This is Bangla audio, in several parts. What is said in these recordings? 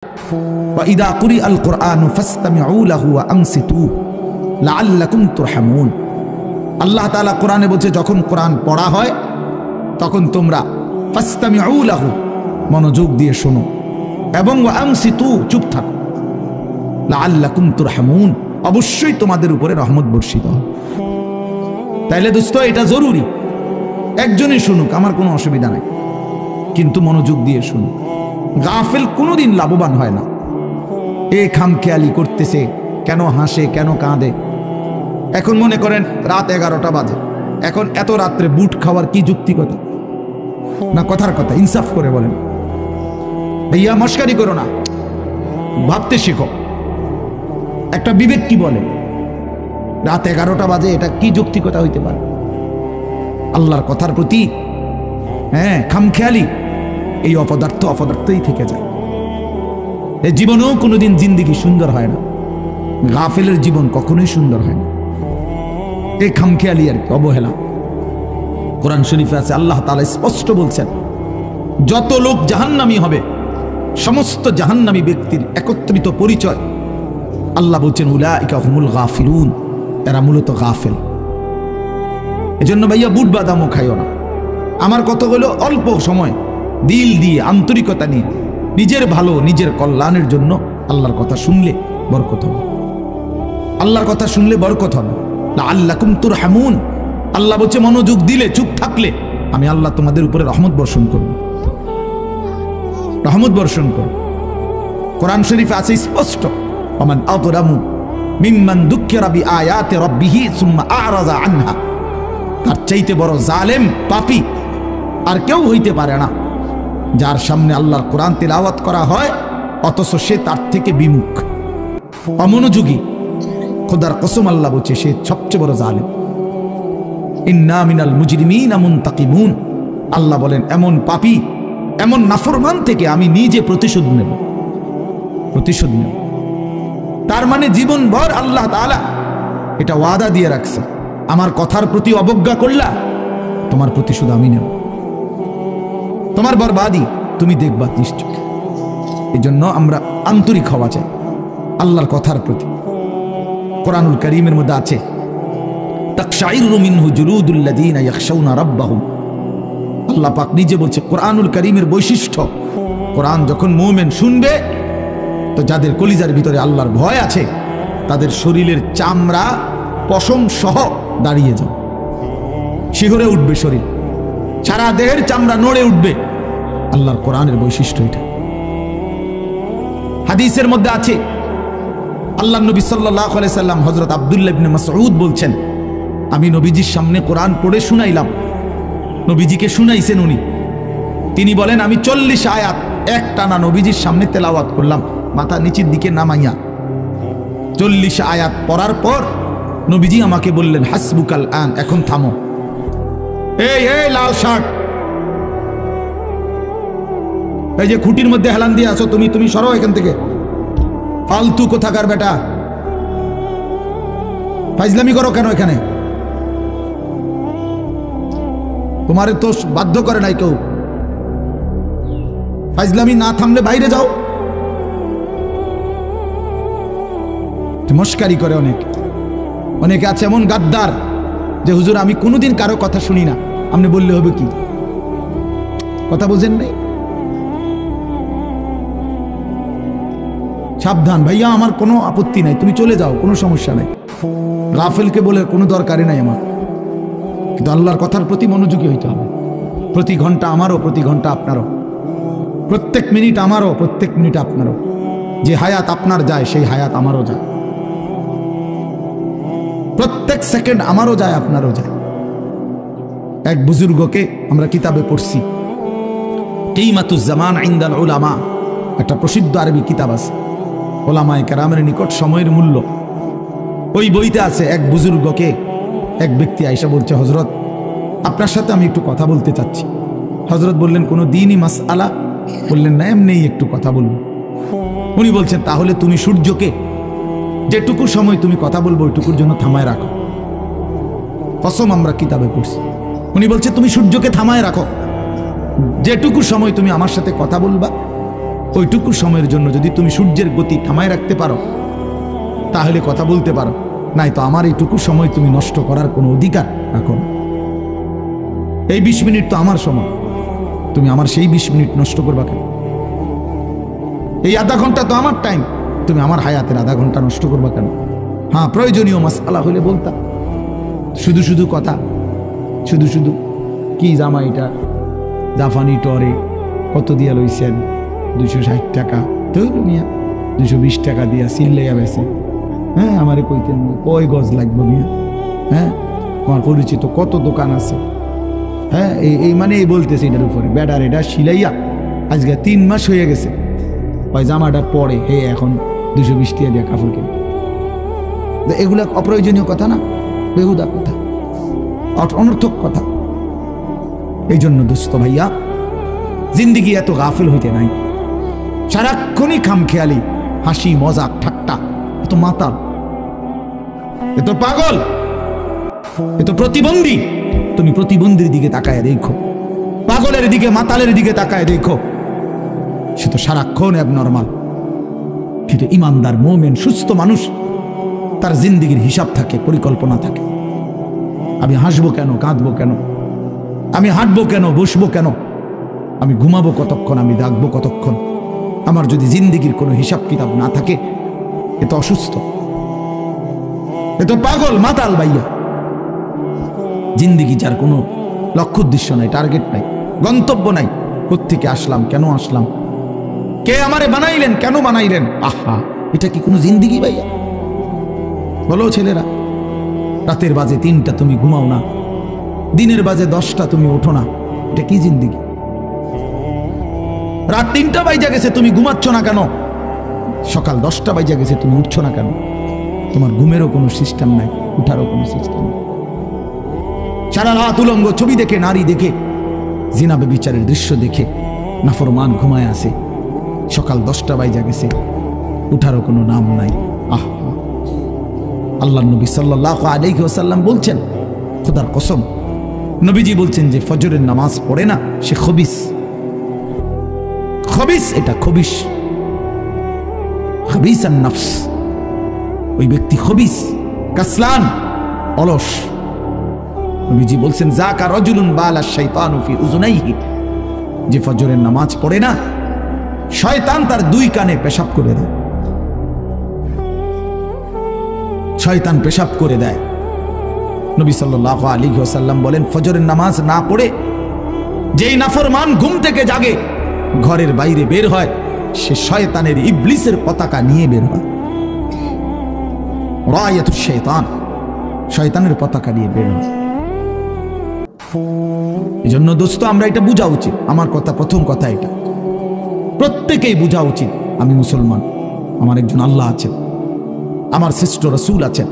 ওয়া ইযা কুরিআল কুরআনু ফাসতামিউ লাহু ওয়া আনসিতু লাআল্লাকুম তুরহামুন। আল্লাহ তাআলা কোরআনে বলছে যখন কোরআন পড়া হয় তখন তোমরা ফাসতামিউ লাহু মনোযোগ দিয়ে শোনো এবং ওয়া আনসিতু চুপ থাকো, লাআল্লাকুম তুরহামুন অবশ্যই তোমাদের উপরে রহমত বর্ষিত হবে। তাইলে দোস্ত এটা জরুরি, একজনই শুনুক আমার কোনো অসুবিধা নাই, কিন্তু মনোযোগ দিয়ে শুনুক। গাফেল কোনোদিন লাভবান হয় না। এ খামখেয়ালি করতেছে, কেন হাসে কেন কাঁদে। এখন মনে করেন রাত 11টা বাজে, এখন এত রাত্রে বুট খাওয়ার কি যুক্তিকতা না কথার কথা? ইনসাফ করে বলেন ভাইয়া, মস্কারি করো না, ভাবতে শেখো। একটা বিবেক কি বলে রাত 11টা বাজে এটা কি যৌক্তিকতা হইতে পারে? আল্লাহর কথার প্রতি খামখেয়ালি এই অপদার্থই থেকে যায়। এই জীবনেও কোনোদিন জিন্দেগি সুন্দর হয় না, গাফেলের জীবন কখনোই সুন্দর হয় না। এই খামখেয়ালি আর কি, অবহেলা। কোরআন শরীফে আছে আল্লাহ তাআলা স্পষ্ট বলছেন যত লোক জাহান্নামী হবে সমস্ত জাহান্নামী ব্যক্তির একত্রিত পরিচয় আল্লাহ বলছেন উলাইকা হুমুল গাফিলুন, এরা মূলত গাফেল। এজন্য ভাইয়া বুট বাদামও খাইও না। আমার কথা হলো অল্প সময় দিল দিয়ে আন্তরিকতা নিয়ে নিজের ভালো নিজের কল্যাণের জন্য আল্লাহর কথা শুনলে বরকত হবে, আল্লাহর কথা শুনলে বরকত হবে। লাআল্লাকুম তুরহামুন, আল্লাহ বলছে মনোযোগ দিলে চুপ থাকলে আমি আল্লাহ তোমাদের উপরে রহমত বর্ষণ করব, রহমত বর্ষণ করব। কোরআন শরীফে আছে স্পষ্ট ওমান আযলামু মিম্মান দুক্কিরা বিআয়াতি রাব্বিহি সুম্মা আ'রাযা আনহা। তার চাইতে বড় জালেম পাপী আর কেউ হইতে পারে না, যার সামনে আল্লাহর কোরআন তিলাওয়াত করা হয় অথচ সে তার থেকে বিমুখ, অমনোযোগী। খোদার কসম আল্লাহ বলছে সে সবচেয়ে বড় জালেম। ইন্না মিনাল মুজরিমিনা মুনতাকিমুন, আল্লাহ বলেন এমন পাপী এমন নাফরমান থেকে আমি নিজে প্রতিশোধ নেব, প্রতিশোধ নেব। তার মানে জীবনভর আল্লাহ তাআলা এটা ওয়াদা দিয়ে রাখছে, আমার কথার প্রতি অবজ্ঞা করলা তোমার প্রতিশোধ আমি নেব, তোমার বরবাদি তুমি দেখবা নিশ্চয়। এই জন্য আমরা আন্তরিক হওয়া চাই আল্লাহর কথার প্রতি। কোরআনুল কারীমের মধ্যে আছে তাকশাইরু মিনহু জুলুদুল্লাযীনা ইয়াখশাউনা রাব্বাহুম। আল্লাহ পাক নিজে বলছে কোরআনুল কারীমের বৈশিষ্ট্য, কোরআন যখন মুমিন শুনবে তো যাদের কলিজার ভিতরে আল্লাহর ভয় আছে তাদের শরীরের চামড়া পশম সহ দাঁড়িয়ে যাবে, শিহরে উঠবে শরীর, সারা দেহের চামড়া নড়ে উঠবে। আল্লাহর কোরআনের বৈশিষ্ট্য এটা। হাদিসের মধ্যে আছে আল্লাহ নবী সাল্লাল্লাহু আলাইহি সাল্লাম হযরত আব্দুল্লাহ ইবনে মাসউদ বলছেন আমি নবীজির সামনে কোরআন পড়ে শুনাইলাম, নবীজিকে শুনাইছেন উনি। তিনি বলেন আমি 40 আয়াত একটানা নবীজির সামনে তেলাওয়াত করলাম মাথা নিচের দিকে নামাইয়া। 40 আয়াত পড়ার পর নবীজি আমাকে বললেন হাসবুকাল আন, এখন থামো। এই লাল শার্ট, এই যে খুঁটির মধ্যে হেলান দিয়ে আছো তুমি, তুমি সরো এখান থেকে, ফালতু কোথাকার বেটা, ফাইজলামি করো কেন এখানে? তোমারে তো বাধ্য করে নাই কেউ, ফাইজলামি না থামলে বাইরে যাও। মস্কারি করে অনেকে আছে এমন গাদ্দার যে হুজুর আমি কোনোদিন কারো কথা শুনি না, আপনি বললে হবে কি? কথা বোঝেন নাই? সাবধান ভাইয়া, আমার কোনো আপত্তি নাই, তুমি চলে যাও, কোনো সমস্যা নাই। গাফেলকে বলে কোনো দরকারই নাই আমার, কিন্তু আল্লাহর কথার প্রতি মনোযোগী হইতে হবে। প্রতি ঘন্টা আমারও, প্রতি ঘন্টা আপনারও, প্রত্যেক মিনিট আমারও, প্রত্যেক মিনিট আপনারও। যে হায়াত আপনার যায় সেই হায়াত আমারও যায়, প্রত্যেক সেকেন্ড আমারও যায় আপনারও যায়। এক বুজুর্গকে আমরা কিতাবে পড়ছি কিমাতুজ জামান ইনদাল উলামা, একটা প্রসিদ্ধ আরবি কিতাব আছে ওলামায়ে কেরামের নিকট সময়ের মূল্য। ওই বইতে আছে এক বুজুর্গকে এক ব্যক্তি আয়েশা বলছে হযরত আপনার সাথে আমি একটু কথা বলতে চাচ্ছি। হযরত বললেন কোনো দ্বীনি মাসআলা? বললেন না, এমনিই একটু কথা বলবো। উনি বলছেন তাহলে তুমি সূর্যকে যেটুকু সময় তুমি কথা বলবো ওইটুকুর জন্য থামায় রাখো। কসম আমরা কিতাবে পড়ছি। উনি বলছে তুমি সূর্যকে থামায় রাখো, যেটুকু সময় তুমি আমার সাথে কথা বলবা ওইটুকু সময়ের জন্য যদি তুমি সূর্যের গতি থামায় রাখতে পারো তাহলে কথা বলতে পারো, নাই তো আমার এইটুকু সময় তুমি নষ্ট করার কোনো অধিকার রাখো না। এই 20 মিনিট তো আমার সময়, তুমি আমার সেই 20 মিনিট নষ্ট করবা কেন? এই আধা ঘন্টা তো আমার টাইম, তুমি আমার হায়াতের আধা ঘন্টা নষ্ট করবা কেন? হ্যাঁ, প্রয়োজনীয় মাসআলা হলে বলতা, শুধু শুধু কথা, শুধু শুধু কি জামা এটা জাফানি টরে কত দিয়া লইছেন? 260 টাকা। তো মিয়া 220 টাকা দিয়া সিল্লাইয়া বেছে। হ্যাঁ, আমারে কইতেন কয় গজ লাগবে মিয়া? হ্যাঁ, আমার পরিচিত কত দোকান আছে। হ্যাঁ, এই মানে এই বলতেছে এটার উপরে ব্যাটার এটা সিলাইয়া আজকে 3 মাস হয়ে গেছে, ওই জামাটা পরে হে এখন 220 টাকা দিয়া কাপড় কিনে। এগুলা অপ্রয়োজনীয় কথা না, বেহুদা কথা, অনর্থক কথা। এই জন্য দোস্ত ভাইয়া, জিন্দিগি এত গাফিল হইতে নাই, সারাক্ষণই খামখেয়ালি, হাসি মজাক ঠাট্টা, এত মাতাল, এত পাগল, এত প্রতিবন্ধী। তুমি প্রতিবন্ধীর দিকে তাকায় দেখো, পাগলের দিকে মাতালের দিকে তাকায় দেখো, সে তো সারাক্ষণ অ্যাবনর্মাল। কিন্তু ইমানদার মুমিন সুস্থ মানুষ, তার জিন্দিগির হিসাব থাকে, পরিকল্পনা থাকে। আমি হাসবো কেন, কাঁদবো কেন, আমি হাঁটবো কেন, বসবো কেন, আমি ঘুমাবো কতক্ষণ, আমি জাগবো কতক্ষণ। আমার যদি জিন্দিগির কোনো হিসাব কিতাব না থাকে, এ তো অসুস্থ, এ তো পাগল মাতাল ভাইয়া। জিন্দিগি যার কোনো লক্ষ্য উদ্দেশ্য নাই, টার্গেট নাই, গন্তব্য নাই, কোত্থেকে আসলাম, কেন আসলাম, কে আমারে বানাইলেন, কেন বানাইলেন, আহা, এটা কি কোনো জিন্দিগি ভাইয়া? বলো ছেলেরা, রাতের বাজে 3টা তুমি ঘুমাও না, দিনের বাজে 10টা তুমি ওঠো না, এটা কি জিন্দিগি? রাত 3টা বাজে গেছে তুমি ঘুমাচ্ছ না কেন? সকাল 10টা বাজে গেছে তুমি উঠছো না কেন? তোমার ঘুমেরও কোনো সিস্টেম নাই, উঠারও কোনো সিস্টেম নাই। সারা রাত উলঙ্গ ছবি দেখে, নারী দেখে, জিনা ব্যভিচারের দৃশ্য দেখে নাফরমান ঘুমায় আছে। সকাল 10টা বাজে গেছে, উঠারও কোনো নাম নাই। আহা, আল্লাহ নবী সাল্লাল্লাহু আলাইহি ওয়াসাল্লাম বলছেন, খোদার কসম, নবীজি বলছেন যে ফজরের নামাজ পড়ে না সে খবিস। খবিস, এটা খবিস, খবিসান নফস, ওই ব্যক্তি খবিস, কাসলান, অলস। নবীজি বলছেন, যাকা রাজুলুন বালা শাইতানু ফি উযুনাইহি, যে ফজরের নামাজ পড়ে না শয়তান তার 2 কানে পেশাব করে দেয়, শয়তান পেশাব করে দেয়। নবী সাল্লাল্লাহু আলাইহি ওয়াসাল্লাম বলেন, ফজরের নামাজ না পড়ে যেই নাফরমান ঘুম থেকে জাগে, ঘরের বাইরে বের হয়, সে শয়তানের ইবলিসের পতাকা নিয়ে বের হয়। রায়াতুশ শাইতান, শয়তানের পতাকা নিয়ে বের হয়। এজন্য দোস্ত, আমরা এটা বোঝা উচিত। আমার কথা, প্রথম কথা এটা, প্রত্যেকেই বোঝা উচিত, আমি মুসলমান, আমার একজন আল্লাহ আছেন, আমার শ্রেষ্ঠ রাসূল আছেন,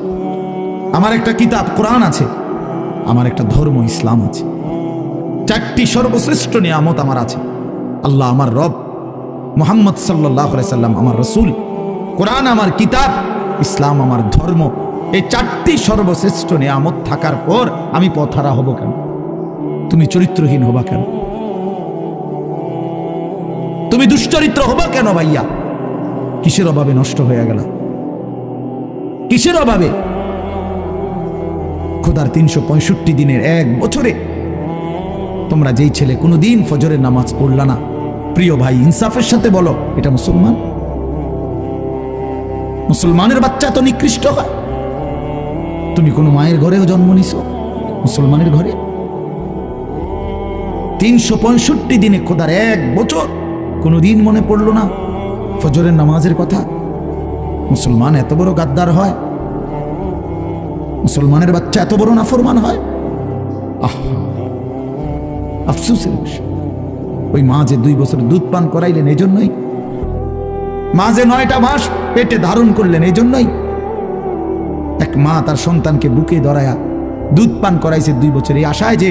আমার একটা কিতাব কোরআন আছে, আমার একটা ধর্ম ইসলাম আছে। 4টি সর্বশ্রেষ্ঠ নিয়ামত আমার আছে। আল্লাহ আমার রব, মুহাম্মদ সাল্লাল্লাহু আলাইহি সাল্লাম আমার রাসূল, কোরআন আমার কিতাব, ইসলাম আমার ধর্ম। এই 4টি সর্বশ্রেষ্ঠ নিয়ামত থাকার পর আমি পথহারা হব কেন? তুমি চরিত্রহীন হবা কেন? তুমি দুশ্চরিত্র হবা কেন ভাইয়া? কিসের অভাবে নষ্ট হয়ে গেল? কিসের অভাবে? খোদার 365 দিনের 1 বছরে তোমরা যেই ছেলে কোনোদিন ফজরের নামাজ পড়লা না, প্রিয় ভাই, ইনসাফের সাথে বলো, এটা মুসলমান? মুসলমানের বাচ্চা তো নিকৃষ্ট হয়। তুমি কোনো মায়ের ঘরেও জন্ম নিছো, মুসলমানের ঘরে? 365 দিনে খোদার 1 বছর কোনোদিন মনে পড়লো না ফজরের নামাজের কথা? মুসলমান এত বড় গাদ্দার হয়? মুসলমানের বাচ্চা এত বড় নাফরমান হয়? আহা, আফসোসের বিষয়। ওই মা যে 2 বছর দুধ পান করাইলেন, এই জন্যই? মা যে 9টা মাস পেটে ধারণ করলেন, এই জন্যই? এক মা তার সন্তানকে বুকে ধরায়া দুধ পান করাইছে 2 বছর, এই আশায় যে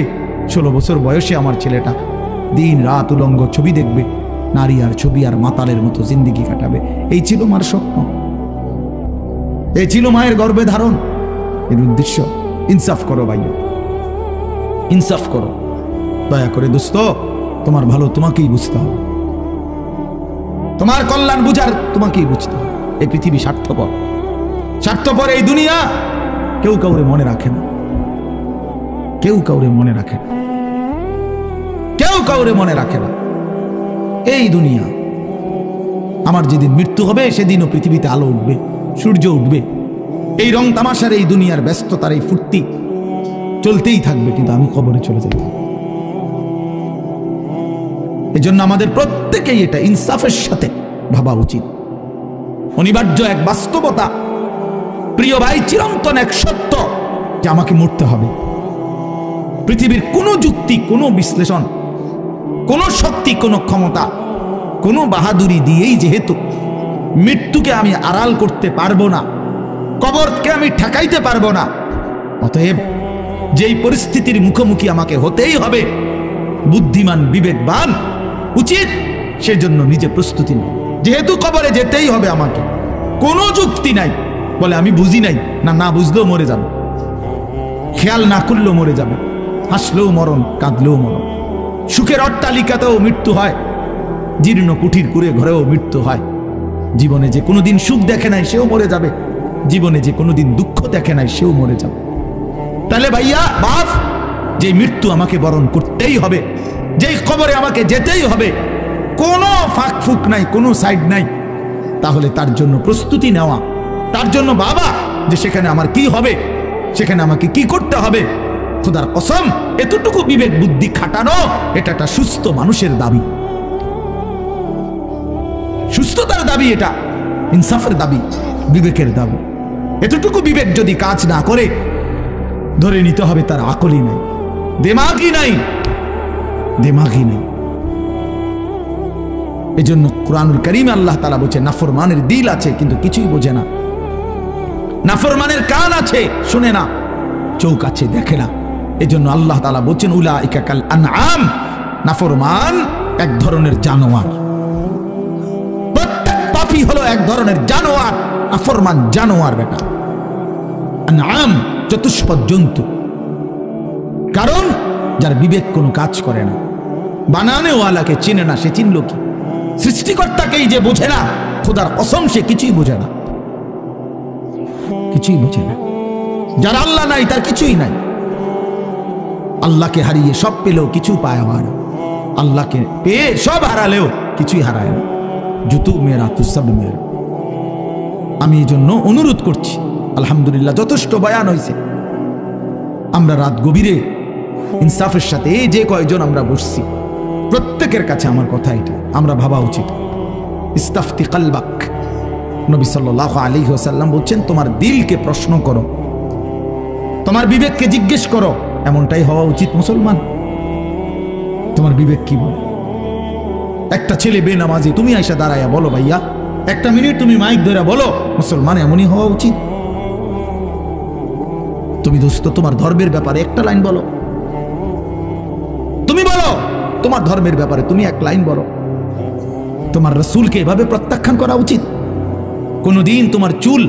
16 বছর বয়সে আমার ছেলেটা দিন রাত উলঙ্গ ছবি দেখবে, নারী আর ছবি আর মাতালের মতো জিন্দিগি কাটাবে। এই ছিল মার স্বপ্ন, এই ছিল মায়ের গর্ভে ধারণ, এর উদ্দেশ্য। ইনসাফ করো ভাইয়া, ইনসাফ করো দয়া করে দোস্ত, তোমার ভালো তোমাকেই বুঝতে হবে। তোমার কল্যাণ বুঝার তোমাকেই বুঝতে হবে। এই পৃথিবী স্বার্থপর, স্বার্থপর এই দুনিয়া। কেউ কাউরে মনে রাখে না, কেউ কাউরে মনে রাখে না, কেউ কাউরে মনে রাখে না। এই দুনিয়া, আমার যেদিন মৃত্যু হবে সেদিনও পৃথিবীতে আলো উঠবে, সূর্য উঠবে। এই রং তামাশার এই দুনিয়ার ব্যস্ততার এই ফুর্তি চলতেই থাকবে, কিন্তু আমি কবরে চলে যাই। এই জন্য আমাদের প্রত্যেকেই এটা ইনসাফের সাথে ভাবা উচিত। অনিবার্য এক বাস্তবতা, প্রিয় ভাই, চিরন্তন এক সত্য যে আমাকে মরতে হবে। পৃথিবীর কোনো যুক্তি, কোনো বিশ্লেষণ, কোনো শক্তি, কোনো ক্ষমতা, কোনো বাহাদুরি দিয়েই যেহেতু মৃত্যুকে আমি আড়াল করতে পারবো না, কবরকে আমি ঠেকাইতে পারবো না, অতএব যেই পরিস্থিতির মুখোমুখি আমাকে হতেই হবে, বুদ্ধিমান বিবেকবান উচিত সেজন্য নিজে প্রস্তুতি নেই। যেহেতু কবরে যেতেই হবে আমাকে, কোনো যুক্তি নাই বলে আমি বুঝি নাই, না না বুঝলেও মরে যাবে, খেয়াল না করলেও মরে যাবে, হাসলেও মরণ, কাঁদলেও মরণ। সুখের অট্টালিকাতেও মৃত্যু হয়, জীর্ণ কুঠির কুড়ে ঘরেও মৃত্যু হয়। জীবনে যে কোনোদিন সুখ দেখে নাই সেও মরে যাবে, জীবনে যে কোনোদিন দুঃখ দেখে নাই সেও মরে যাবে। তাহলে ভাইয়া বাপ, যে মৃত্যু আমাকে বরণ করতেই হবে, যেই কবরে আমাকে যেতেই হবে, কোনো ফাঁক ফুক নাই, কোনো সাইড নাই, তাহলে তার জন্য প্রস্তুতি নেওয়া, তার জন্য বাবা যে সেখানে আমার কি হবে, সেখানে আমাকে কি করতে হবে, খোদার কসম এতটুকু বিবেক বুদ্ধি খাটানো, এটা একটা সুস্থ মানুষের দাবি, সুস্থতার দাবি, এটা ইনসাফের দাবি, বিবেকের দাবি। এতটুকু বিবেক যদি কাজ না করে, ধরে নিতে হবে তার আকলই নাই, দিমাগই নাই, দিমাগই নাই। এজন্য কুরআনুল কারীমে আল্লাহ তাআলা বলেছে, নাফরমানের দিল আছে কিন্তু কিছুই বোঝে না, নাফরমানের কান আছে শুনে না, চোখ আছে দেখে না। এজন্য আল্লাহ তাআলা বলেছেন, উলাইকা কাল আনআম, নাফরমান এক ধরনের জানোয়ার। প্রত্যেক পাপী হলো এক ধরনের জানোয়ার, নাফরমান জানোয়ার বেটা। আনআম চতুষ্পদ জন্তু। কারণ যার বিবেক কোনো কাজ করে না, বানানেওয়ালাকে চিনে না, সে চিনল কি? সৃষ্টিকর্তাকেই যে বোঝে না, খোদার কসম সে কিছুই বোঝে না, কিছুই বোঝে না। যার আল্লাহ নাই তার কিছুই নাই। আল্লাহকে হারিয়ে সব পেলেও কিছু পায় না, আল্লাহকে পেয়ে সব হারালেও কিছুই হারায় না। জুতু মেরা তু সব মেরা। আমি এই জন্য অনুরোধ করছি, আলহামদুলিল্লাহ যথেষ্ট বয়ান হয়েছে। আমরা রাত গভীরে ইনসাফের সাথে এই যে কয়জন আমরা বসছি, প্রত্যেকের কাছে আমার কথা এটা আমরা ভাবা উচিত। ইস্তাফতি কালবাক, নবী সাল্লাল্লাহু আলাইহি ওয়াসাল্লাম বলছেন, তোমার দিলকে প্রশ্ন করো, তোমার বিবেককে জিজ্ঞেস করো। এমনটাই হওয়া উচিত মুসলমান। তোমার বিবেক কি বল? একটা ছেলে বেনামাজি, তুমি আইসা দাঁড়াইয়া বলো, ভাইয়া একটা মিনিট তুমি মাইক ধরে বলো, মুসলমান এমনই হওয়া উচিত। তুমি দোস্ত তোমার ধর্মের ব্যাপারে একটা লাইন বলো, তুমি বলো তোমার ধর্মের ব্যাপারে তুমি এক লাইন বলো। তোমার রাসূলকে এভাবে প্রত্যাখ্যান করা উচিত। কোনদিন তোমার চুল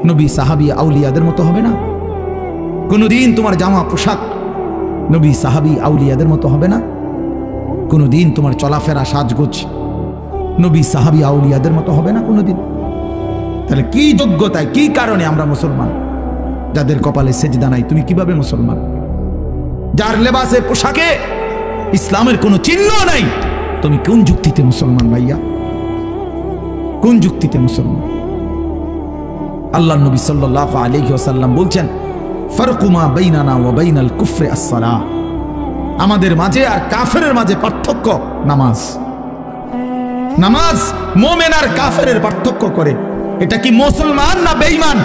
নবী সাহাবী আউলিয়াদের মতো হবে না, কোনদিন তোমার জামা পোশাক নবী সাহাবী আউলিয়াদের মতো হবে না, কোনদিন তোমার চলাফেরা সাজগোজ নবী সাহাবী আউলিয়াদের মতো হবে না কোনদিন। তাহলে কি যোগ্যতায়, কি কারণে আমরা মুসলমান? যাদের কপালে সেজদা নাই, তুমি কিভাবে মুসলমান? যার লেবাসে পোশাকে ইসলামের কোনো চিহ্ন নাই, তুমি কোন যুক্তিতে মুসলমান ভাইয়া? কোন যুক্তিতে মুসলমান? আল্লাহ নবী সাল্লাল্লাহু আলাইহি ওয়াসাল্লাম বলছেন, ফারকু মা বাইনানা ওয়া বাইনাল কুফরি আস-সালাহ। আমাদের মাঝে আর কাফেরের মাঝে পার্থক্য নামাজ। নামাজ মুমিন আর কাফেরের পার্থক্য করে। এটা কি মুসলমান না বেঈমান?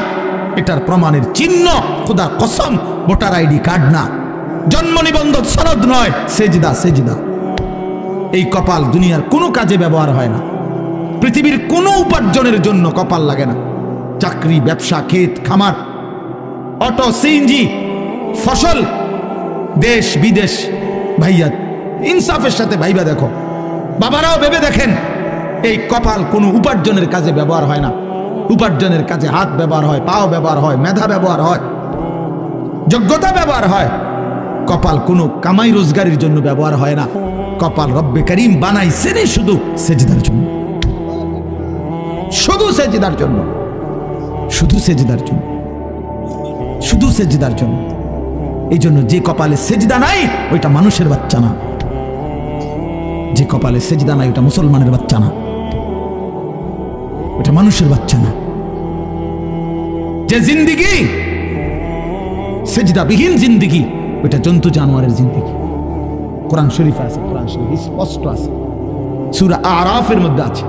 এটার প্রমাণের চিহ্ন খোদা কসম ভোটার আইডি কার্ড না, জন্ম নিবন্ধন সনদ নয়, সেজদা। সেজদা এই কপাল দুনিয়ার কোনো কাজে ব্যবহার হয় না, পৃথিবীর কোনো উপার্জনের জন্য কপাল লাগে না। চাকরি, ব্যবসা, ক্ষেত খামার, অটো, সিএনজি, ফসল, দেশ বিদেশ। ভাইয়া ইনসাফের সাথে ভাইবা দেখো, বাবারাও ভেবে দেখেন, এই কপাল কোনো উপার্জনের কাজে ব্যবহার হয় না। উপার্জনের কাজে হাত ব্যবহার হয়, পাও ব্যবহার হয়, মেধা ব্যবহার হয়, যোগ্যতা ব্যবহার হয়। কপাল কোনো কামাই রোজগারের জন্য ব্যবহার হয় না। কপাল রব্বে করিম বানাইছেনই শুধু সেজদার জন্য। সেজদার জন্য, শুধু সেজদার জন্য, শুধু সেজদার জন্য। এই জন্য যে কপালে সেজদা নাই ওইটা মানুষের বাচ্চা না, যে কপালে সেজদা নাই ওটা মুসলমানের বাচ্চা না, ওটা মানুষের বাচ্চা না। যে জিন্দিগি সেজদাবিহীন জিন্দিগি ওটা জন্তু জানোয়ারের জিন্দিগি। কোরআন শরীফে আছে, কোরআন শরীফ স্পষ্ট আছে, সূরা আরাফের মধ্যে আছে।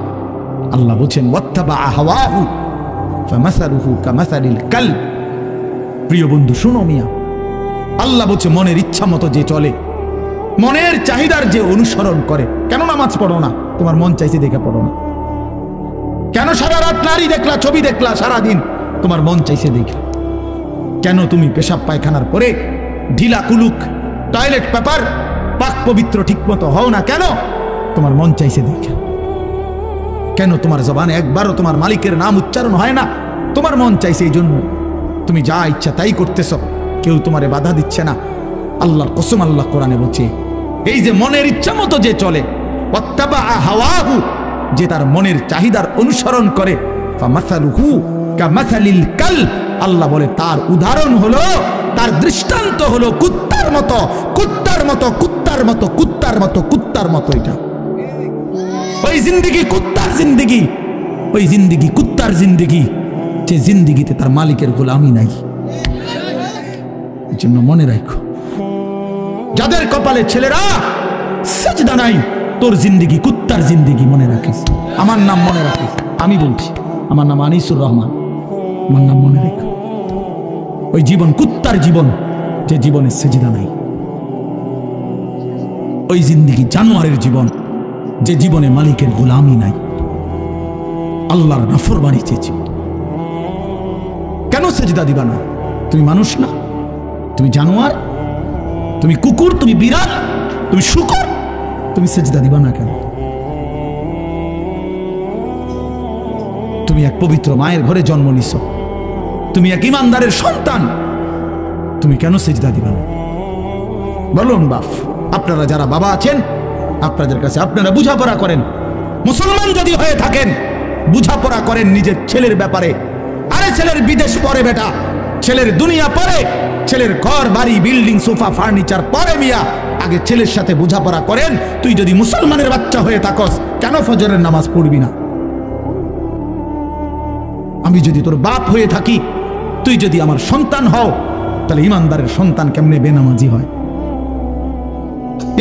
আল্লাহ বলেন ওয়াত্তাবা হাওয়াহু ফামাসালুহু কামাসালিল কালব। প্রিয় বন্ধু শুনো মিয়া, আল্লাহ বলছে মনের ইচ্ছা মতো যে চলে, মনের চাহিদার যে অনুসরণ করে। কেন নামাজ পড়ো না? তোমার মন চাইছে দেখে পড়ো না। কেন সারা রাত নারী দেখলা, ছবি দেখলা সারাদিন? তোমার মন চাইছে দেখে। কেন তুমি পেশাব পায়খানার পরে ঢিলা কুলুক টয়লেট পেপার পাক পবিত্র ঠিক মতো হও না? কেন? তোমার মন চাইছে দেখে। কেন তোমার জবানে একবারও তোমার মালিকের নাম উচ্চারণ হয় না? তোমার মন চাইছে, এই জন্য তুমি যা ইচ্ছা তাই করতেছ, কেউ তোমারে বাধা দিচ্ছে না। আল্লাহর কসম, আল্লাহ কোরআনে বলছে এই যে মনের ইচ্ছা মতো যে চলে, ওয়াত্তাবা হাওয়াহু, যে তার মনের চাহিদার অনুসরণ করে, ফামাসালুহু কামাসালিল কালব, আল্লাহ বলে তার উদাহরণ হলো, তার দৃষ্টান্ত হলো কুত্তার মতো, কুত্তার মতো, কুত্তার মতো, কুত্তার মতো, কুত্তার মতো। এটা ওই জিন্দিগি কুত্তার জিন্দিগি, ওই জিন্দিগি কুত্তার জিন্দিগি, যে জিন্দিগিতে তার মালিকের গোলামি নাই। এই জন্য মনে রাখো, যাদের কপালে ছেলেরা সেজদা নাই, তোর জিন্দিগি কুত্তার জিন্দিগি, মনে রাখিস। আমার নাম মনে রাখিস, আমি বলছি, আমার নাম আনিসুর রহমান, আমার নাম মনে রেখো। ওই জীবন কুত্তার জীবন, যে জীবনে সেজদা নাই। ওই জিন্দিগি জানোয়ারের জীবন, যে জীবনে মালিকের গোলামি নাই, আল্লাহর নাফরমানি যে জীবন। কেন সেজদা দিবা না? তুমি মানুষ না? তুমি জানোয়ার? তুমি কুকুর? তুমি বিড়াল? তুমি শূকর? তুমি সেজদা দিবা না কেন? তুমি এক পবিত্র মায়ের ঘরে জন্ম নিছ, তুমি এক ইমানদারের সন্তান, তুমি কেন সেজদা দিবা না? বলুন বাপ, আপনারা যারা বাবা আছেন, আপনাদের কাছে আপনারা বুঝাপড়া করেন। মুসলমান যদি হয়ে থাকেন, বুঝাপড়া করেন নিজের ছেলের ব্যাপারে। আরে ছেলের বিদেশ পরে বেটা, ছেলের দুনিয়া পরে, ছেলের ঘর বাড়ি বিল্ডিং সোফা ফার্নিচার পরে। মিয়া আগে ছেলের সাথে বুঝাপড়া করেন। তুই যদি মুসলমানের বাচ্চা হয়ে থাকস, কেন ফজরের নামাজ পড়বি না? আমি যদি তোর বাপ হয়ে থাকি, তুই যদি আমার সন্তান হও, তাহলে ইমানদারের সন্তান কেমনে বেনামাজি হয়?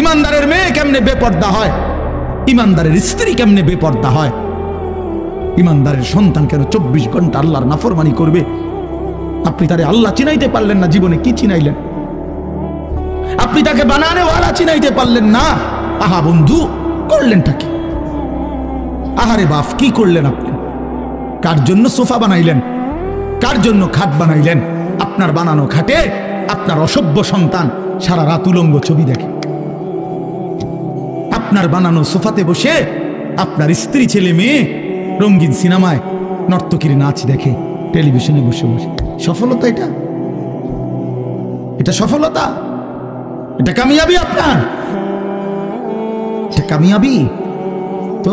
ইমানদারের মেয়ে কেমনে বেপর্দা হয়? ইমানদারের স্ত্রী কেমনে বেপর্দা হয়? ইমানদারের সন্তান কেন 24 ঘন্টা আল্লাহর নাফরমানি করবে? আপনি তারে আল্লাহ চিনাইতে পারলেন না, জীবনে কি চিনাইলেন? আপনি তাকে বানানেওয়ালা চিনাইতে পারলেন না। আহা বন্ধু, করলেনটা কি? আহারে বাপ, কি করলেন আপনি? কার জন্য সোফা বানাইলেন? কার জন্য খাট বানাইলেন? আপনার বানানো খাটে আপনার অসভ্য সন্তান সারা রাত উলঙ্গ ছবি দেখে। আপনার বানানো সোফাতে বসে আপনার স্ত্রী ছেলে মেয়ে রঙিন সিনেমায় নর্তকীর নাচ দেখে, টেলিভিশনে বসে বসে। সফলতা এটা? এটা সফলতা? এটা কামিয়াবি আপনার? এটা কামিয়াবি? তো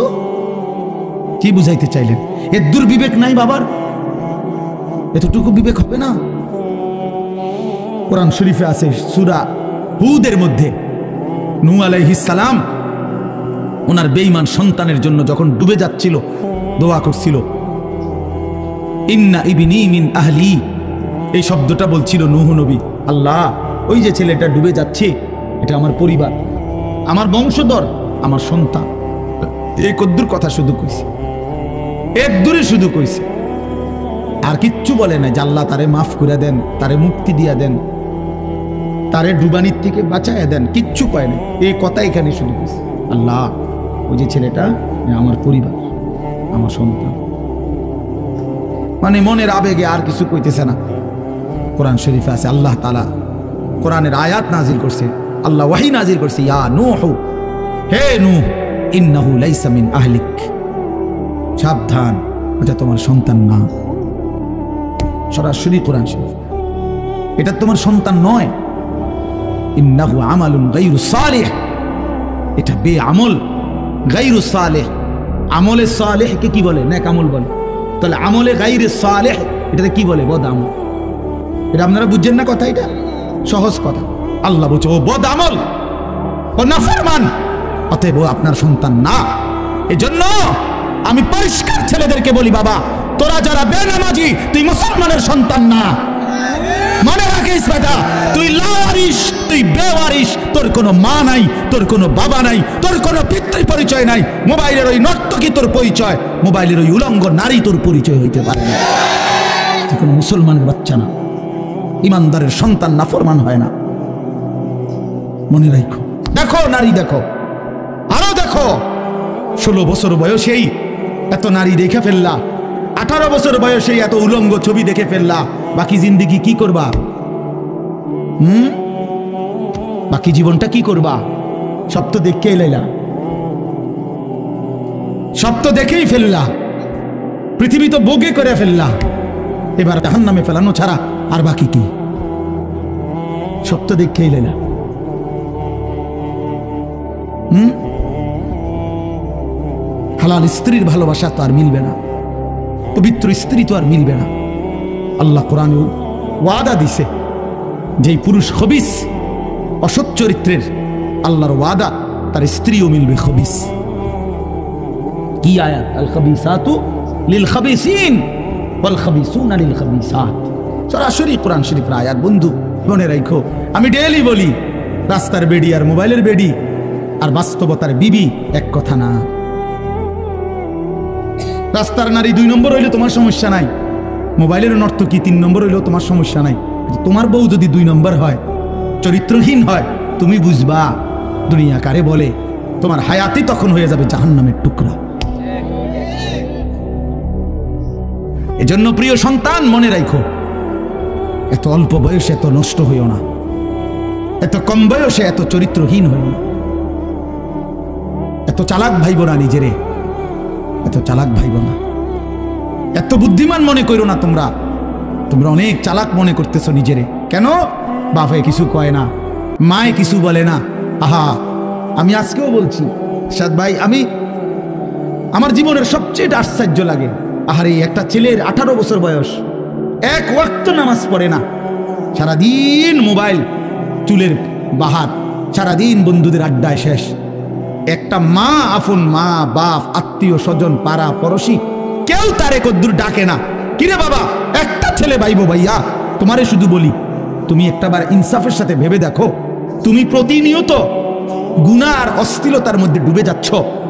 কি বুঝাইতে চাইলেন? এর দুর্বিবেক নাই বাবার? এতটুকু বিবেক হবে না? কোরআন শরীফে আছে, সূরা হুদের মধ্যে নূহ আলাইহিস সালাম ওনার বেঈমান সন্তানের জন্য যখন ডুবে যাচ্ছিল, দোয়া করছিল, ইন্না ইবনি মিন আহলি। এই শব্দটা বলছিল নূহ নবী, আল্লাহ ওই যে ছেলেটা ডুবে যাচ্ছে, এটা আমার পরিবার, আমার বংশধর, আমার সন্তান। এই কদ্দুর কথা শুধু কইছে, এক দূরে শুধু কইছে, আর কিচ্ছু বলে না যে আল্লাহ তারে মাফ করে দেন, তারে মুক্তি দিয়া দেন, তারে ডুবানির থেকে বাঁচাইয়া দেন, কিচ্ছু কয় না। এই কথা এখানে শুধু কইছে, আল্লাহ ওই যে ছেলেটা আমার পরিবার, আমার সন্তান। মানে মনের আবেগে আর কিছু কইতেছে না। কোরআন শরীফে আছে, আল্লাহ তাআলা কোরআনের আয়াত নাজিল করছে, আল্লাহ ওয়াহি নাজিল করছে, ইয়া নূহ, হে নূহ, ইন্নাহু লাইসা মিন আহলিক, সাবধান, ওটা তোমার সন্তান না। সরাসরি কোরআন শরীফ, এটা তোমার সন্তান নয়। ইন্নাহু আমালুন গায়রু সালিহ, এটা বেআমল, গায়রু সালিহ। আমলে সালেহকে কি বলে? নেক আমল বলে। তাহলে আমলে গাইরে সালেহ এটাতে কি বলে? বদ আমল। এটা আপনারা বুঝছেন না কথা? এটা সহজ কথা। আল্লাহ বলছে ও বদ আমল, ও নাফরমান, অতএব ও আপনার সন্তান না। এজন্য আমি পরিষ্কার ছেলেদেরকে বলি, বাবা তোরা যারা বেনামাজি তুই মুসলমানের সন্তান না। মনে রাখিস বেটা, তুই লাওয়ারিস, তুই বেওয়ারিস, তোর কোনো মা নাই, তোর কোনো বাবা নাই, তোর কোনো পিতৃ পরিচয় নাই। মোবাইলের ওই নর্তকী তোর পরিচয়, মোবাইলের ওই উলঙ্গ নারী তোর পরিচয় হইতে পারে না। তুই কোনো মুসলমানের বাচ্চা না, ইমানদারের সন্তান নাফরমান হয় না। মনে রাখো। দেখো নারী, দেখো আরো দেখো, 16 বছর বয়সেই এত নারী দেখে ফেললা, 18 বছর বয়সেই এত উলঙ্গ ছবি দেখে ফেললা, বাকি জিন্দেগি কি করবা? বাকি জীবনটা কি করবা? সব তো দেখেই লাইলা, সব তো দেখেই ফেললা, পৃথিবী তো বোগে করে ফেললা, এবার জাহান্নামে ফেলানো ছাড়া আর বাকি কি? সব তো দেখেই লাইলা। হালাল স্ত্রীর ভালোবাসা তো আর মিলবে না, পবিত্র স্ত্রী তো আর মিলবে না। আল্লাহ কোরআনে ওয়াদা দিছে, যেই পুরুষ খবিস, অসৎ চরিত্রের, আল্লাহর ওয়াদা তার স্ত্রীও মিলবে খবিস। কি আয়াত? আল খাবিসাতু লিল খাবিসিন ওয়াল খাবিসুনা লিল খাবিসাত। সরাসরি কোরআন শরীফের আয়াত। বন্ধু মনে রাখো, আমি ডেইলি বলি, রাস্তার বেডি আর মোবাইলের বেডি আর বাস্তবতার বিবি এক কথা না। রাস্তার নারী 2 নম্বর হইলে তোমার সমস্যা নাই, মোবাইলের নর্তকী 3 নম্বর হইলেও তোমার সমস্যা নাই। তোমার বউ যদি 2 নম্বর হয়, চরিত্রহীন হয়, তুমি বুঝবা দুনিয়া কারে বলে। তোমার হায়াতি তখন হয়ে যাবে জাহান্নামের টুকরা। এজন্য প্রিয় সন্তান মনে রাখো, এত অল্প বয়সে এত নষ্ট হইও না, এত কম বয়সে এত চরিত্রহীন হইও না, এত চালাক ভাইব না নিজেরে, এত চালাক ভাইব না, এত বুদ্ধিমান মনে করো না। তোমরা তোমরা অনেক চালাক মনে করতেছো নিজেরে। কেন? বাপে কিছু কয় না, মায়ে কিছু বলে না। আহা, আমি আজকেও বলছি সাদ ভাই, আমার জীবনের সবচেয়ে আশ্চর্য লাগে, আহারে একটা ছেলের 18 বছর বয়স, এক ওয়াক্ত নামাজ পড়ে না, সারাদিন মোবাইল, চুলের বাহার, সারাদিন বন্ধুদের আড্ডায় শেষ। একটা মা, আপন মা, বাপ, আত্মীয় স্বজন, পাড়া পড়শি, কেউ তারে কদ্দুর ডাকে না। কিরে বাবা, একটা ছেলে ভাইবো ভাইয়া, তোমারে শুধু বলি, তুমি একটাবার ইনসাফের সাথে ভেবে দেখো, তুমি প্রতিনিয়ত গুনাহ আর অশ্লীলতার মধ্যে ডুবে যাচ্ছ,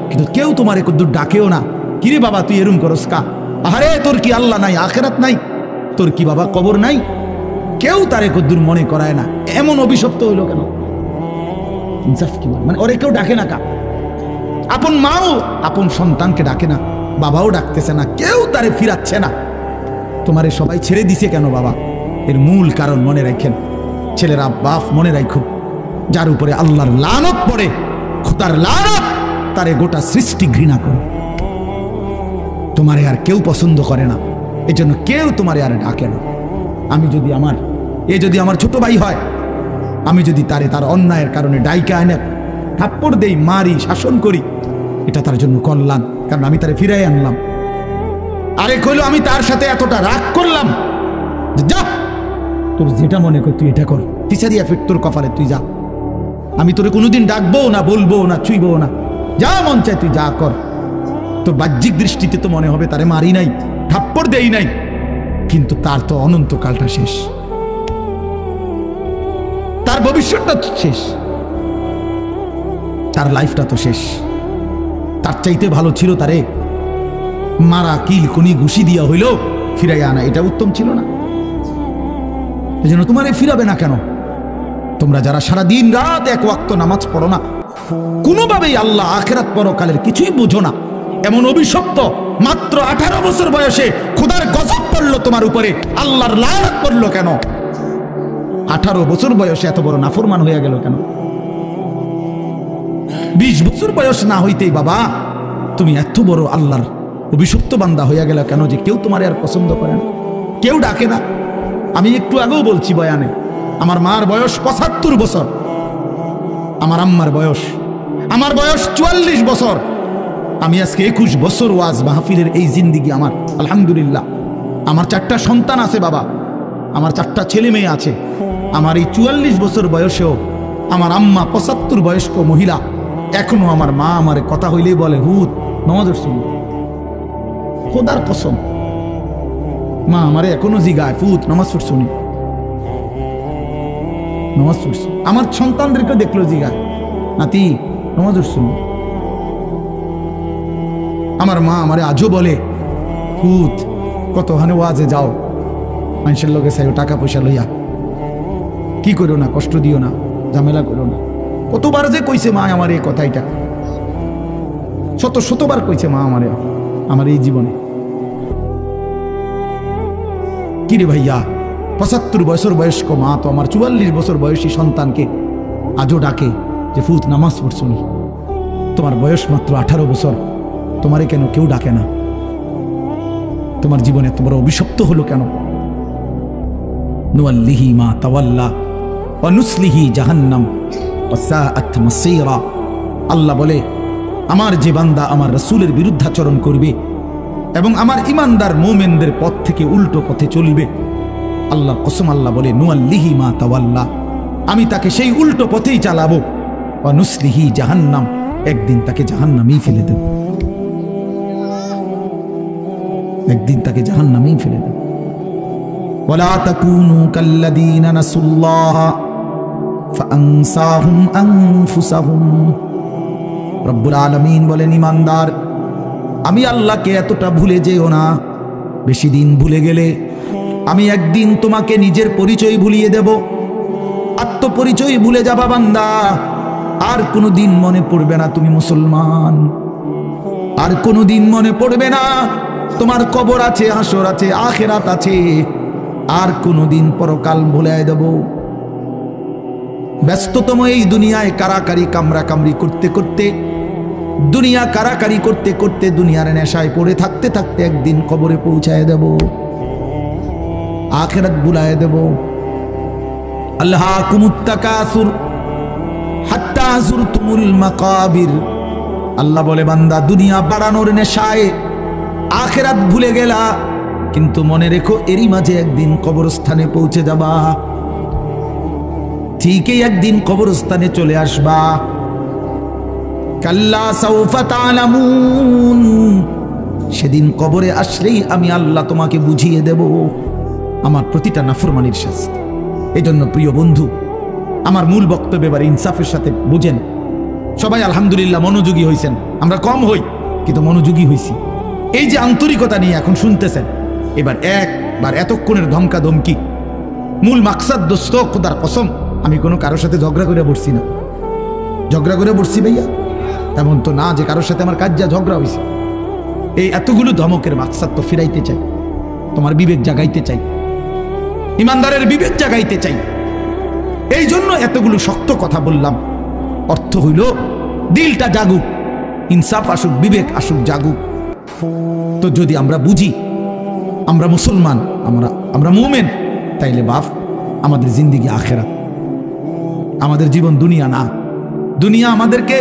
কিন্তু কেউ তোমারে কদ্দুর ডাকেও না। কিরে বাবা তুই এরম করস কা? আরে তোর কি আল্লাহ নাই, আখিরাত নাই? তোর কি বাবা কবর নাই? কেউ তারে কদ্দুর মনে করায় না। এমন অভিশপ্ত হইলো কেন? ইনসাফ কি মানে? ওরে কেউ ডাকে না কা? আপন মাও আপন সন্তানকে ডাকে না, বাবাও ডাকতেছে না, কেউ তারে ফিরাচ্ছে না। তোমারে সবাই ছেড়ে দিছে কেন বাবা? এর মূল কারণ মনে রাখেন, ছেলেরা বাপ মনে রাখো, যার উপরে আল্লাহর লানত পড়ে, খোদার লানত, তারে গোটা সৃষ্টি ঘৃণা করে। তোমারে আর কেউ পছন্দ করে না, এজন্য কেউ তোমারে আর ডাকে না। যদি আমার ছোট ভাই হয়, আমি যদি তারে তার অন্যায়ের কারণে ডাইকা আনে থাপ্পড় দেই, মারি, শাসন করি, এটা তার জন্য কল্যাণ, কারণ আমি তারে ফিরাই আনলাম। আরেক হইলো আমি তার সাথে এতটা রাগ করলাম, যা তোর যেটা মনে কর তুই এটা কর, টিচারি এফেক্ট তোর কপালে, তুই যা, আমি তোরে কোনোদিন ডাকবো না, বলবো না, ছুঁইবো না, যা মন চায় তুই যা কর। তোর বাহ্যিক দৃষ্টিতে তো মনে হবে তারে মারি নাই, থাপ্পড় দেই নাই, কিন্তু তার তো অনন্তকালটা শেষ, তার ভবিষ্যৎটা শেষ, তার লাইফটা তো শেষ। তার চাইতে ভালো ছিল তারে মারা, কিল, কুনি, ঘুষি দিয়া হইল ফিরাইয়া আনা, এটা উত্তম ছিল না? এই জন্য তোমারে ফিরাবে না কেন? তোমরা যারা সারা দিন রাত এক ওয়াক্ত নামাজ পড়ো না, কোনোভাবেই আল্লাহ আখিরাত পরকালের কিছুই বুঝো না, এমন অভিশপ্ত, মাত্র 18 বছর বয়সে খোদার গজব পড়লো তোমার উপরে, আল্লাহর লানত পড়লো কেন? 18 বছর বয়সে এত বড় নাফরমান হয়ে গেল কেন? 20 বছর বয়স না হইতেই বাবা তুমি এত বড় আল্লাহর অভিশপ্ত বান্দা হইয়া গেল কেন, যে কেউ তোমার আর পছন্দ করে না, কেউ ডাকে না? আমি একটু আগেও বলছি বয়ানে, আমার মার বয়স 75 বছর, আমার আম্মার বয়স, আমার বয়স 44 বছর, আমি আজকে 21 বছর ওয়াজ মাহফিলের এই জিন্দিগি আমার, আলহামদুলিল্লাহ। আমার 4টা সন্তান আছে বাবা, আমার 4টা ছেলে মেয়ে আছে। আমার এই 44 বছর বয়সেও আমার আম্মা 75 বয়স্ক মহিলা, এখনো আমার মা আমার কথা হইলেই বলে হুত নামাজের শুনি, খোদার কসম মা আমারে এখনো জিগায় ফুত নামাজ পড়ছুনি, নামাজ পড়ছি। আমার সন্তানদেরকে দেখলো জিগায় নাতি নামাজ পড়ছুনি। আমার মা আমারে আজও বলে ফুত কতখানে ওয়াজে যাও, মানুষের লোকে চাইও টাকা পয়সা লইয়া, কি করো না, কষ্ট দিও না, ঝামেলা করো না। কতবার যে কইছে মা আমার এই কথাইটা, শতবার কইছে মা আমারে আমার এই জীবনে। কিরে ভাইয়া 75 বছর বয়স্ক মা তো আমার 44 বছর বয়সী সন্তানকে আজও ডাকে যে ফুত নামাজ পড়ছুনি, তোমার বয়স মাত্র 18 বছর, তোমারে কেন কেউ ডাকে না? তোমার জীবনে এত বড় অভিশপ্ত হলো কেন? নুয়াল্লিহি মা তাওয়াল্লা ওয়া নুসলিহি জাহান্নাম ওয়া সাআত মাসীরা। আল্লাহ বলে আমার যে বান্দা আমার রাসূলের বিরুদ্ধাচরণ করবে এবং আমার ঈমানদার মুমিনদের পথ থেকে উল্টো পথে চলবে, আল্লাহর কসম আল্লাহ বলে নুয়াল্লিহি মা তাওয়াল্লা, আমি তাকে সেই উল্টো পথেই চালাবো, ওয়া নুসলিহি জাহান্নাম, একদিন তাকে জাহান্নামেই ফেলে দেব, একদিন তাকে জাহান্নামেই ফেলে দেব। ওয়ালা তাকুনু কাল্লাযীনা নাসুল্লাহ ফাআনসাহুম আনফুসাহুম। রব্বুল আলামিন বলেন ঈমানদার আমি আল্লাহকে এতটা ভুলে যেও না, বেশি দিন ভুলে গেলে আমি একদিন তোমাকে নিজের পরিচয় ভুলিয়ে দেব, আত্মপরিচয় ভুলে যাবা বান্দা, আর কোনোদিন মনে পড়বে না তুমি মুসলমান, আর কোনোদিন মনে পড়বে না তোমার কবর আছে, হাসর আছে, আখিরাত আছে, আর কোনোদিন পরকাল ভুলে দেব। ব্যস্ততম এই দুনিয়ায় কারাকারি কামরা কামড়ি করতে করতে, দুনিয়া কারাকারি করতে করতে, দুনিয়ার নেশায় পড়ে থাকতে থাকতে একদিন কবরে পৌঁছায় দেব, আখিরাত ভুলায় দেব। আল্লাহাকুমুত তাকাসুর হাত্তা যুরতুমুল মাকাবির। আল্লাহ বলে বান্দা দুনিয়া বাড়ানোর নেশায় আখিরাত ভুলে গেলা, কিন্তু মনে রেখো এরই মাঝে একদিন কবরস্থানে পৌঁছে যাবা, ঠিকই একদিন কবরস্থানে চলে আসবা। কাল্লা সাউফা তা'লামুন, সেদিন কবরে আসলেই আমি আল্লাহ তোমাকে বুঝিয়ে দেব আমার প্রতিটা নাফরমানির শাস্তি। এই জন্য প্রিয় বন্ধু, আমার মূল বক্তব্য এবার ইনসাফের সাথে বুঝেন। সবাই আলহামদুলিল্লাহ মনোযোগী হয়েছেন, আমরা কম হই কিন্তু মনোযোগী হয়েছি। এই যে আন্তরিকতা নিয়ে এখন শুনতেছেন, এবার একবার এতক্ষণের ধমকা ধমকি, মূল মাকসাদ দোস্ত খোদার কসম আমি কোনো কারোর সাথে ঝগড়া করে বসছি না। ঝগড়া করে বসছি ভাইয়া এমন তো না যে কারোর সাথে আমার কাজ যা ঝগড়া হয়েছে। এই এতগুলো ধমকের মাকসাদ তো ফিরাইতে চাই, তোমার বিবেক জাগাইতে চাই, ইমানদারের বিবেক জাগাইতে চাই। এই জন্য এতগুলো শক্ত কথা বললাম। অর্থ হইল দিলটা জাগুক, ইনসাফ আসুক, বিবেক আসুক, জাগুক। তো যদি আমরা বুঝি আমরা মুসলমান, আমরা মুমিন, তাইলে বাপ আমাদের জিন্দিগি আখিরাত, আমাদের জীবন দুনিয়া না। দুনিয়া আমাদেরকে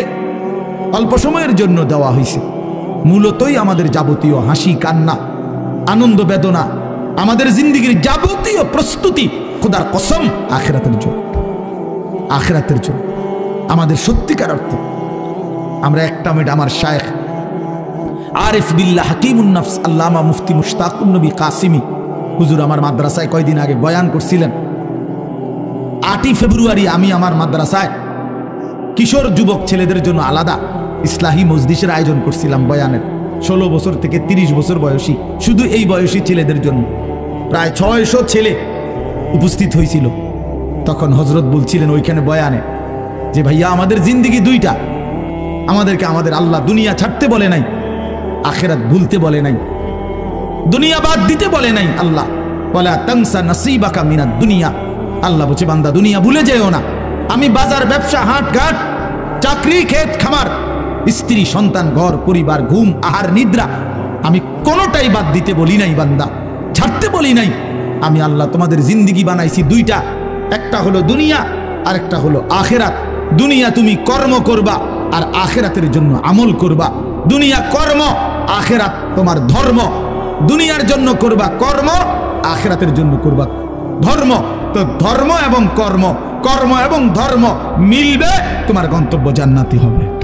অল্প সময়ের জন্য দেওয়া হয়েছে, মূলতই আমাদের যাবতীয় হাসি কান্না আনন্দ বেদনা, আমাদের জিন্দিগির যাবতীয় প্রস্তুতি খোদার কসম আখিরাতের জন্য, আখিরাতের জন্য। আমাদের সত্যিকার অর্থে আমরা একটা মিনিট আমার শায়েখ আরিফ বিল্লাহ হাকিমুন নফস আল্লামা মুফতি মুশতাকুন নবী কাসিমি হুজুর আমার মাদ্রাসায় কয়দিন আগে বয়ান করছিলেন। 8ই ফেব্রুয়ারি আমি আমার মাদ্রাসায় কিশোর যুবক ছেলেদের জন্য আলাদা ইসলাহি মজলিসের আয়োজন করছিলাম বয়ানের। 16 বছর থেকে 30 বছর বয়সী, শুধু এই বয়সী ছেলেদের জন্য প্রায় 600 ছেলে উপস্থিত হয়েছিল। তখন হজরত বলছিলেন ওইখানে বয়ানে যে ভাইয়া আমাদের জিন্দিগি দুইটা, আমাদেরকে আমাদের আল্লাহ দুনিয়া ছাড়তে বলে নাই, আখিরাত ভুলতে বলে নাই, দুনিয়া বাদ দিতে বলে নাই। আল্লাহ ওয়ালা তানসা নাসিবাকা মিনাদ দুনিয়া, আল্লাহ বলছে বান্দা দুনিয়া ভুলে যেও না। আমি বাজার ব্যবসা হাট ঘাট চাকরি ক্ষেত খামার স্ত্রী সন্তান ঘর পরিবার ঘুম আহার নিদ্রা আমি কোনোটাই বাদ দিতে বলি নাই বান্দা, ছাড়তে বলি নাই। আমি আল্লাহ তোমাদের জিন্দিগি বানাইছি দুইটা, একটা হলো দুনিয়া আর একটা হলো আখিরাত। দুনিয়া তুমি কর্ম করবা আর আখিরাতের জন্য আমল করবা। দুনিয়া কর্ম, আখিরাত তোমার ধর্ম। দুনিয়ার জন্য করবা কর্ম, আখিরাতের জন্য করবা ধর্ম। তো ধর্ম এবং কর্ম, কর্ম এবং ধর্ম মিলবে, তোমার গন্তব্য জান্নাতি হবে।